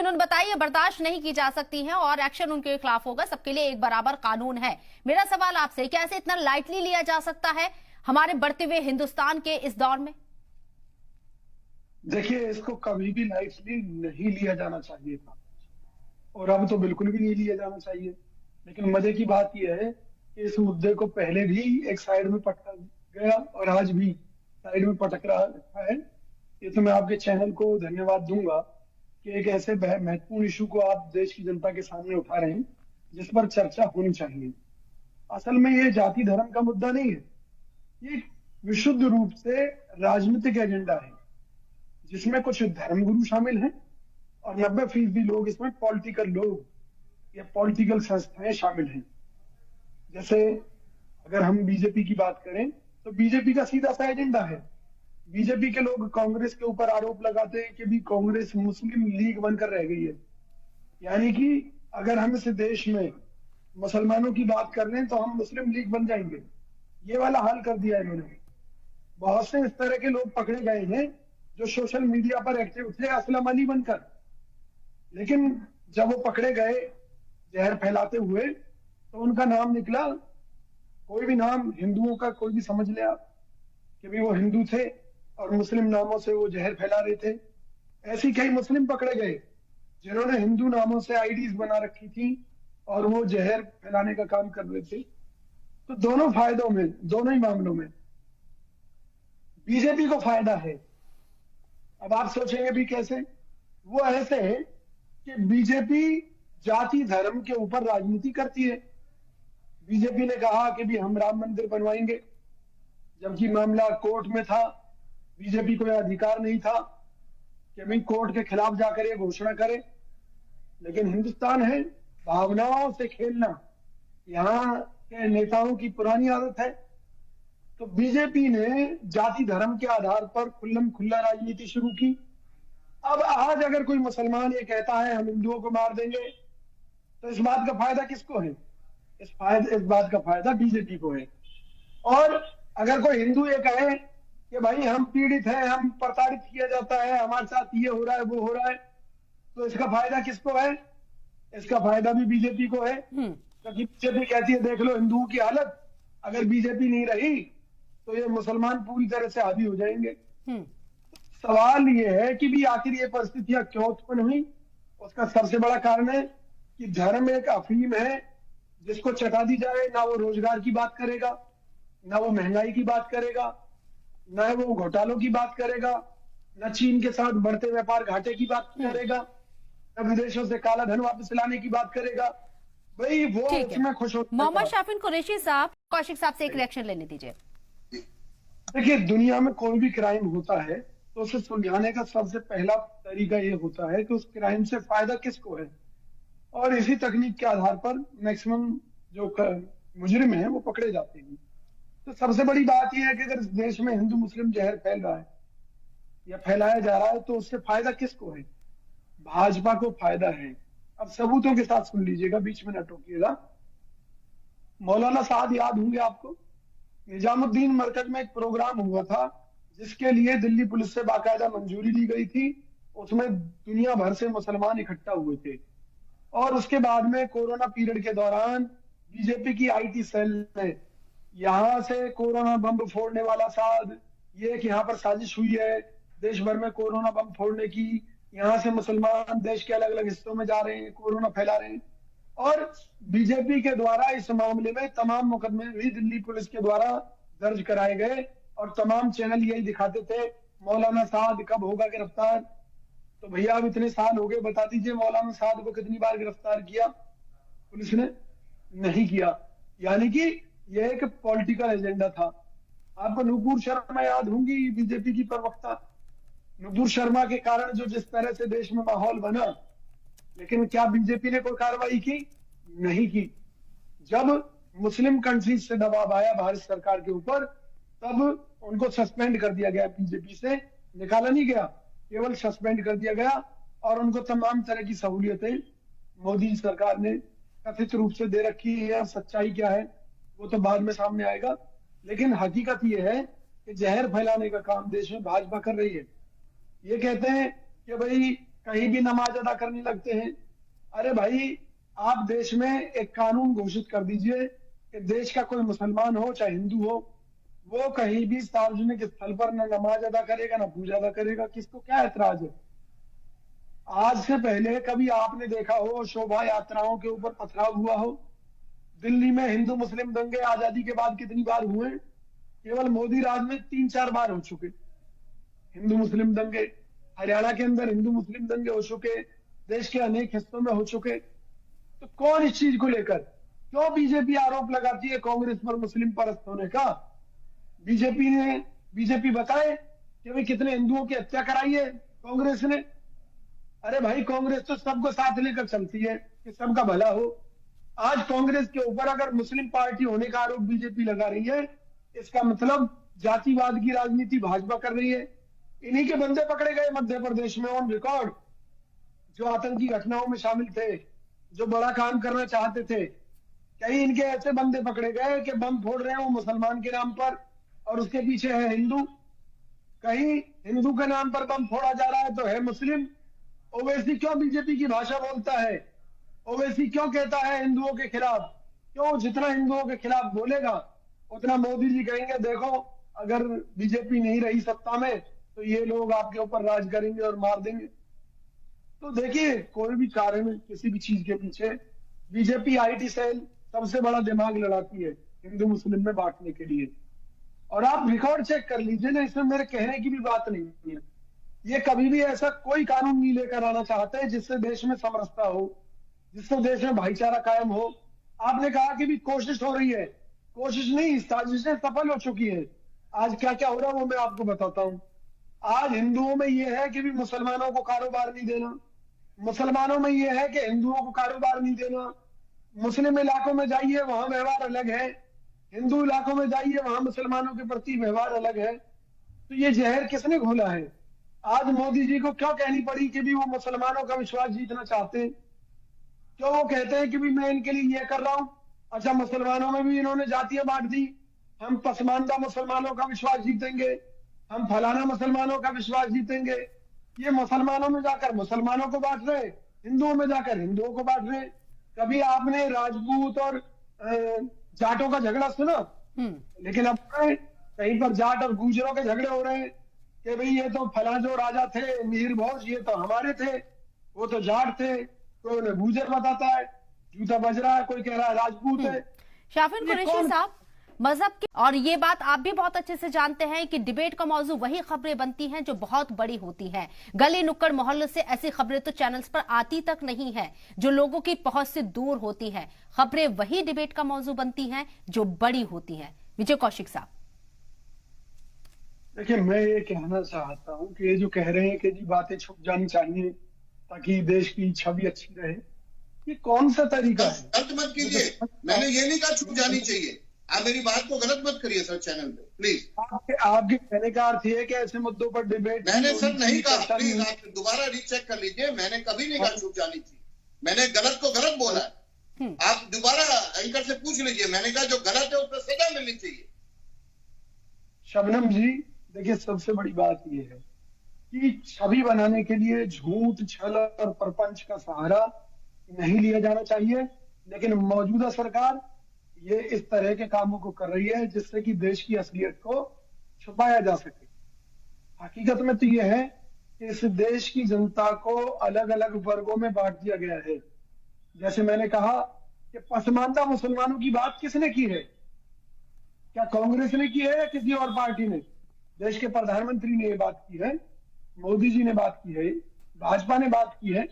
उन्होंने बताया ये बर्दाश्त नहीं की जा सकती है और एक्शन उनके खिलाफ होगा। सबके लिए एक बराबर कानून है। मेरा सवाल आपसे, क्या इसे इतना लाइटली लिया जा सकता है हमारे बढ़ते हुए हिंदुस्तान के इस दौर में? देखिए, इसको कभी भी लाइटली नहीं लिया जाना चाहिए था और अब तो बिल्कुल भी नहीं लिया जाना चाहिए। लेकिन मजे की बात यह है कि इस मुद्दे को पहले भी एक साइड में पटका गया और आज भी साइड में पटक रहा है। ये तो मैं आपके चैनल को धन्यवाद दूंगा कि एक ऐसे महत्वपूर्ण इशू को आप देश की जनता के सामने उठा रहे हैं जिस पर चर्चा होनी चाहिए। असल में ये जाति धर्म का मुद्दा नहीं है, ये विशुद्ध रूप से राजनीतिक एजेंडा है जिसमें कुछ धर्मगुरु शामिल हैं और 90% लोग इसमें पॉलिटिकल लोग या पॉलिटिकल संस्थाएं शामिल हैं। जैसे अगर हम बीजेपी की बात करें तो बीजेपी का सीधा सा एजेंडा है। बीजेपी के लोग कांग्रेस के ऊपर आरोप लगाते हैं कि भी कांग्रेस मुस्लिम लीग बनकर रह गई है। यानी कि अगर हम इस देश में मुसलमानों की बात कर रहे हैं तो हम मुस्लिम लीग बन जाएंगे। ये वाला हाल कर दिया इन्होंने। बहुत से इस तरह के लोग पकड़े गए हैं जो सोशल मीडिया पर एक्टिव थे असलम अली बनकर, लेकिन जब वो पकड़े गए जहर फैलाते हुए तो उनका नाम निकला, कोई भी नाम हिंदुओं का कोई भी समझ ले आप कि भी वो हिंदू थे और मुस्लिम नामों से वो जहर फैला रहे थे। ऐसी कई मुस्लिम पकड़े गए जिन्होंने हिंदू नामों से आईडीज बना रखी थी और वो जहर फैलाने का काम कर रहे थे। तो दोनों फायदों में, दोनों ही मामलों में बीजेपी को फायदा है। अब आप सोचेंगे भी कैसे? वो ऐसे है कि बीजेपी जाति धर्म के ऊपर राजनीति करती है। बीजेपी ने कहा कि भी हम राम मंदिर बनवाएंगे, जबकि मामला कोर्ट में था। बीजेपी को यह अधिकार नहीं था कि भाई कोर्ट के खिलाफ जाकर ये घोषणा करे। लेकिन हिंदुस्तान है, भावनाओं से खेलना यहाँ के नेताओं की पुरानी आदत है। तो बीजेपी ने जाति धर्म के आधार पर खुल्लम खुल्ला राजनीति शुरू की। अब आज अगर कोई मुसलमान ये कहता है हम हिंदुओं को मार देंगे तो इस बात का फायदा किसको है? इस बात का फायदा बीजेपी को है। और अगर कोई हिंदू ये कहे कि भाई हम पीड़ित हैं, हम प्रताड़ित किया जाता है, हमारे साथ ये हो रहा है वो हो रहा है, तो इसका फायदा किसको है? इसका फायदा भी बीजेपी को है। क्योंकि बीजेपी कहती है देख लो हिंदुओं की हालत, अगर बीजेपी नहीं रही तो ये मुसलमान पूरी तरह से हावी हो जाएंगे। सवाल ये है कि भी आखिर ये परिस्थितियां क्यों उत्पन्न हुई? उसका सबसे बड़ा कारण है कि धर्म एक अफीम है जिसको चटा दी जाए। ना वो रोजगार की बात करेगा, ना वो महंगाई की बात करेगा, ना वो घोटालों की बात करेगा, ना चीन के साथ बढ़ते व्यापार घाटे की बात करेगा, ना विदेशों से काला धन वापस लाने की बात करेगा। भाई वो उसमें खुश होता है। मोहम्मद शाफिन कुरैशी साहब, कौशिक साहब से एक रिएक्शन लेने दीजिए। देखिए, दुनिया में कोई भी क्राइम होता है तो उसे सुलझाने का सबसे पहला तरीका ये होता है कि उस क्राइम से फायदा किसको है, और इसी तकनीक के आधार पर मैक्सिमम जो मुजरिम हैं वो पकड़े जाते हैं। तो सबसे बड़ी बात यह है कि अगर इस देश में हिंदू मुस्लिम जहर फैल रहा है या फैलाया जा रहा है तो उससे फायदा किसको है? भाजपा को फायदा है। अब सबूतों के साथ सुन लीजिएगा, बीच में न टोकिएगा। मौलाना साहब याद होंगे आपको, निजामुद्दीन मरकज में एक प्रोग्राम हुआ था जिसके लिए दिल्ली पुलिस से बाकायदा मंजूरी ली गई थी। उसमें दुनिया भर से मुसलमान इकट्ठा हुए थे और उसके बाद में कोरोना पीरियड के दौरान बीजेपी की आईटी सेल ने यहां से कोरोना बम फोड़ने वाला साध, ये कि यहाँ पर साजिश हुई है देश भर में कोरोना बम फोड़ने की, यहाँ से मुसलमान देश के अलग अलग हिस्सों में जा रहे हैं, कोरोना फैला रहे हैं। और बीजेपी के द्वारा इस मामले में तमाम मुकदमे भी दिल्ली पुलिस के द्वारा दर्ज कराए गए और तमाम चैनल यही दिखाते थे मौलाना साद कब होगा गिरफ्तार। तो भैया अब इतने साल हो गए, बता दीजिए मौलाना साद को कितनी बार गिरफ्तार किया पुलिस ने? नहीं किया। यानी कि यह एक पॉलिटिकल एजेंडा था। आपको नुपुर शर्मा याद होंगी, बीजेपी की प्रवक्ता। नुपुर शर्मा के कारण जो जिस तरह से देश में माहौल बना, लेकिन क्या बीजेपी ने कोई कार्रवाई की? नहीं की। जब मुस्लिम कंट्रीज से दबाव आया भारत सरकार के ऊपर तब उनको सस्पेंड कर दिया गया। बीजेपी से निकाला नहीं गया, केवल सस्पेंड कर दिया गया और उनको तमाम तरह की सहूलियतें मोदी सरकार ने कथित रूप से दे रखी है। सच्चाई क्या है वो तो बाद में सामने आएगा, लेकिन हकीकत ये है कि जहर फैलाने का काम देश में भाजपा कर रही है। ये कहते हैं कि भाई कहीं भी नमाज अदा करने लगते हैं। अरे भाई, आप देश में एक कानून घोषित कर दीजिए कि देश का कोई मुसलमान हो चाहे हिंदू हो, वो कहीं भी सार्वजनिक स्थल पर न नमाज अदा करेगा न पूजा अदा करेगा। किसको क्या ऐतराज है? आज से पहले कभी आपने देखा हो शोभा यात्राओं के ऊपर पथराव हुआ हो? दिल्ली में हिंदू मुस्लिम दंगे आजादी के बाद कितनी बार हुए? केवल मोदी राज में 3-4 बार हो चुके हिंदू मुस्लिम दंगे। हरियाणा के अंदर हिंदू मुस्लिम दंगे हो चुके, देश के अनेक हिस्सों में हो चुके। तो कौन इस चीज को लेकर क्यों बीजेपी आरोप लगाती है कांग्रेस पर मुस्लिम परस्त होने का? बीजेपी बताए कि भाई कितने हिंदुओं की हत्या कराई है कांग्रेस ने? अरे भाई, कांग्रेस तो सबको साथ लेकर चलती है कि सबका भला हो। आज कांग्रेस के ऊपर अगर मुस्लिम पार्टी होने का आरोप बीजेपी लगा रही है, इसका मतलब जातिवाद की राजनीति भाजपा कर रही है। इन्हीं के बंदे पकड़े गए मध्य प्रदेश में ऑन रिकॉर्ड, जो आतंकी घटनाओं में शामिल थे, जो बड़ा काम करना चाहते थे। कई इनके ऐसे बंदे पकड़े गए कि बम फोड़ रहे हैं वो मुसलमान के नाम पर और उसके पीछे है हिंदू। कहीं हिंदू के नाम पर बम फोड़ा जा रहा है तो है मुस्लिम। ओवैसी क्यों बीजेपी की भाषा बोलता है? ओवैसी क्यों कहता है हिंदुओं के खिलाफ? क्यों जितना हिंदुओं के खिलाफ बोलेगा उतना मोदी जी कहेंगे देखो अगर बीजेपी नहीं रही सत्ता में तो ये लोग आपके ऊपर राज करेंगे और मार देंगे। तो देखिए, कोई भी कारण किसी भी चीज के पीछे बीजेपी आईटी सेल सबसे बड़ा दिमाग लड़ाती है हिंदू मुस्लिम में बांटने के लिए। और आप रिकॉर्ड चेक कर लीजिए ना, इसमें मेरे कहने की भी बात नहीं है। ये कभी भी ऐसा कोई कानून नहीं लेकर आना चाहते जिससे देश में समरसता हो, जिससे देश में भाईचारा कायम हो। आपने कहा कि भी कोशिश हो रही है, कोशिश नहीं, साजिशें सफल हो चुकी है। आज क्या क्या हो रहा है वो मैं आपको बताता हूं। आज हिंदुओं में यह है कि भी मुसलमानों को कारोबार नहीं देना, मुसलमानों में यह है कि हिंदुओं को कारोबार नहीं देना। मुस्लिम इलाकों में जाइए वहां व्यवहार अलग है, हिंदू इलाकों में जाइए वहां मुसलमानों के प्रति व्यवहार अलग है। तो ये जहर किसने घोला है? आज मोदी जी को क्यों कहनी पड़ी कि भी वो मुसलमानों का विश्वास जीतना चाहते हैं? क्यों वो कहते हैं कि भी मैं इनके लिए ये कर रहा हूं? अच्छा, मुसलमानों में भी इन्होंने जातियां बांट दी। हम पसमानदा मुसलमानों का विश्वास जीतेंगे, हम फलाना मुसलमानों का विश्वास जीतेंगे। ये मुसलमानों में जाकर मुसलमानों को बांट रहे, हिंदुओं में जाकर हिंदुओं को बांट रहे। कभी आपने राजपूत और जाटों का झगड़ा सुना? लेकिन अब कहीं पर जाट और गुजरों के झगड़े हो रहे हैं कि भाई ये तो फला जो राजा थे मिहिर भोज, ये तो हमारे थे, वो तो जाट थे। कोई उन्हें गुजर बताता है, जूता बज रहा है, कोई कह रहा है राजपूत है। शाफिन कुरैशी साहब, मजहब की, और ये बात आप भी बहुत अच्छे से जानते हैं कि डिबेट का मौजू वही खबरें बनती हैं जो बहुत बड़ी होती हैं। गली नुक्कड़ मोहल्लों से ऐसी खबरें तो चैनल्स पर आती तक नहीं है जो लोगों की पहुंच से दूर होती हैं। खबरें वही डिबेट का मौजू बनती हैं जो बड़ी होती हैं। विजय कौशिक साहब, देखिए, मैं ये कहना चाहता हूं कि ये जो कह रहे हैं कि जी बातें छुप जानी चाहिए ताकि देश की छवि अच्छी रहे, ये कौन सा तरीका है? गलत मत कीजिए, मैंने ये नहीं कहा छुप जानी चाहिए। आप मेरी बात को गलत मत करिए सर चैनल पे, प्लीज। आपके कहने का अर्थ ये है कि ऐसे मुद्दों पर डिबेट मैंने सर नहीं कहा, प्लीज आप दोबारा रीचेक कर लीजिए। मैंने कभी नहीं कहा छुप जानी चाहिए, मैंने गलत को गलत बोला है। आप दोबारा एंकर से पूछ लीजिए, मैंने कहा जो गलत है उस पर सजा मिलनी चाहिए। शबनम जी, देखिए, सबसे बड़ी बात यह है कि छवि बनाने के लिए झूठ, छल और प्रपंच का सहारा नहीं लिया जाना चाहिए। लेकिन मौजूदा सरकार ये इस तरह के कामों को कर रही है जिससे कि देश की असलियत को छुपाया जा सके। हकीकत में तो यह है कि इस देश की जनता को अलग अलग वर्गों में बांट दिया गया है। जैसे मैंने कहा कि पसमानदा मुसलमानों की बात किसने की है? क्या कांग्रेस ने की है या किसी और पार्टी ने? देश के प्रधानमंत्री ने ये बात की है, मोदी जी ने बात की है, भाजपा ने बात की है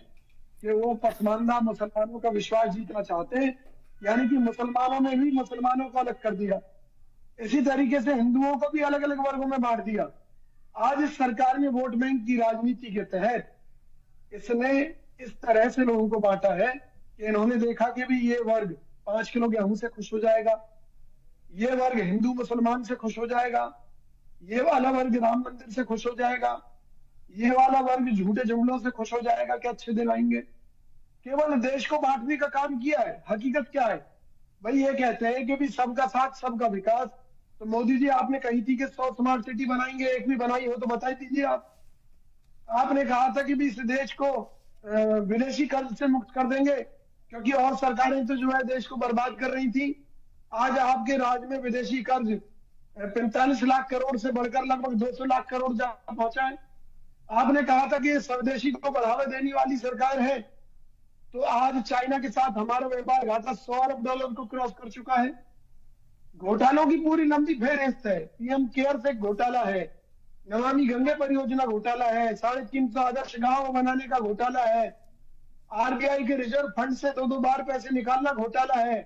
कि वो पसमानदा मुसलमानों का विश्वास जीतना चाहते हैं, यानी कि मुसलमानों में भी मुसलमानों को अलग कर दिया। इसी तरीके से हिंदुओं को भी अलग अलग वर्गों में बांट दिया। आज इस सरकार ने वोट बैंक की राजनीति के तहत इसने इस तरह से लोगों को बांटा है कि इन्होंने देखा कि भी ये वर्ग 5 किलो गेहूं से खुश हो जाएगा, ये वर्ग हिंदू मुसलमान से खुश हो जाएगा, ये वाला वर्ग राम मंदिर से खुश हो जाएगा, ये वाला वर्ग झूठे जुमलों से खुश हो जाएगा कि अच्छे दिन आएंगे। केवल देश को बांटने का काम किया है। हकीकत क्या है भाई? ये कहते हैं कि भी सबका साथ सबका विकास। तो मोदी जी, आपने कही थी कि 100 स्मार्ट सिटी बनाएंगे, एक भी बनाई हो तो बता दीजिए आप। आपने कहा था कि भी इस देश को विदेशी कर्ज से मुक्त कर देंगे, क्योंकि और सरकारें तो जो है देश को बर्बाद कर रही थी। आज आपके राज्य में विदेशी कर्ज 45 लाख करोड़ से बढ़कर लगभग 200 लाख करोड़ जा पहुंचा है। आपने कहा था कि ये स्वदेशी को बढ़ावा देने वाली सरकार है, तो आज चाइना के साथ हमारा व्यापार घाटा $100 अरब को क्रॉस कर चुका है। घोटालों की पूरी लंबी फेहरिस्त है। पीएम केयर्स एक घोटाला है, नमामि गंगे परियोजना घोटाला है, 350 आदर्श गांव बनाने का घोटाला है, आरबीआई के रिजर्व फंड से 2 बार पैसे निकालना घोटाला है,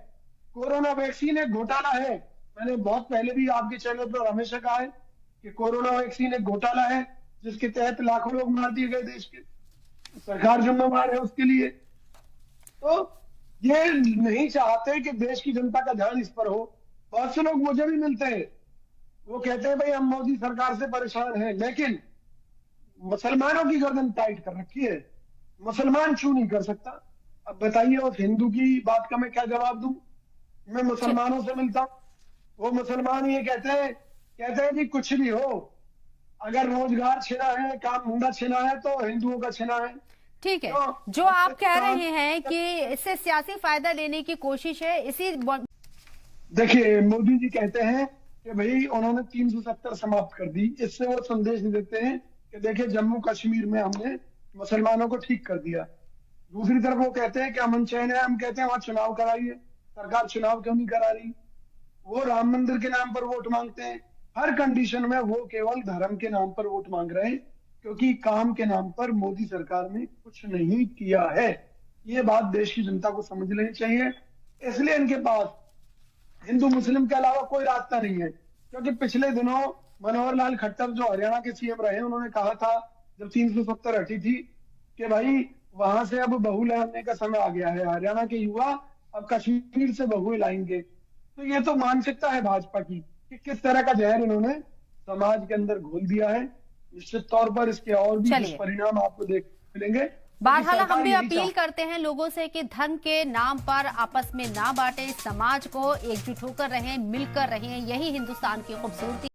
कोरोना वैक्सीन एक घोटाला है। मैंने बहुत पहले भी आपके चैनल पर हमेशा कहा है कि कोरोना वैक्सीन एक घोटाला है, जिसके तहत लाखों लोग मार दिए गए देश के, सरकार जिम्मेवार है उसके लिए। तो ये नहीं चाहते कि देश की जनता का ध्यान इस पर हो। बहुत से लोग मुझे भी मिलते हैं, वो कहते हैं भाई हम मोदी सरकार से परेशान हैं, लेकिन मुसलमानों की गर्दन टाइट कर रखी है, मुसलमान क्यों नहीं कर सकता? अब बताइए उस हिंदू की बात का मैं क्या जवाब दूं? मैं मुसलमानों से मिलता हूं, वो मुसलमान ये कहते हैं कि कुछ भी हो, अगर रोजगार छिना है, काम धंधा छिना है तो हिंदुओं का छिना है। ठीक है, जो आप कह रहे हैं कि इससे सियासी फायदा लेने की कोशिश है, इसी देखिए मोदी जी कहते हैं कि भाई उन्होंने 370 समाप्त कर दी। इससे वो संदेश देते हैं कि देखिए जम्मू कश्मीर में हमने मुसलमानों को ठीक कर दिया। दूसरी तरफ वो कहते हैं कि अमन चैन है, हम कहते हैं वहां चुनाव कराइए, सरकार चुनाव क्यों नहीं करा रही? वो राम मंदिर के नाम पर वोट मांगते हैं। हर कंडीशन में वो केवल धर्म के नाम पर वोट मांग रहे हैं, क्योंकि काम के नाम पर मोदी सरकार ने कुछ नहीं किया है। ये बात देश की जनता को समझ लेनी चाहिए। इसलिए इनके पास हिंदू मुस्लिम के अलावा कोई रास्ता नहीं है, क्योंकि पिछले दिनों मनोहर लाल खट्टर जो हरियाणा के सीएम रहे, उन्होंने कहा था जब 370 हटी थी कि भाई वहां से अब बहू लाने का समय आ गया है, हरियाणा के युवा अब कश्मीर से बहुएं लाएंगे। तो ये तो मानसिकता है भाजपा की कि किस तरह का जहर इन्होंने समाज के अंदर घोल दिया है। निश्चित तौर पर इसके और भी दुष्परिणाम आपको देखने मिलेंगे। बहरहाल हम भी अपील करते हैं लोगों से कि धर्म के नाम पर आपस में ना बांटे, समाज को एकजुट होकर रहें, मिलकर रहें, यही हिंदुस्तान की खूबसूरती।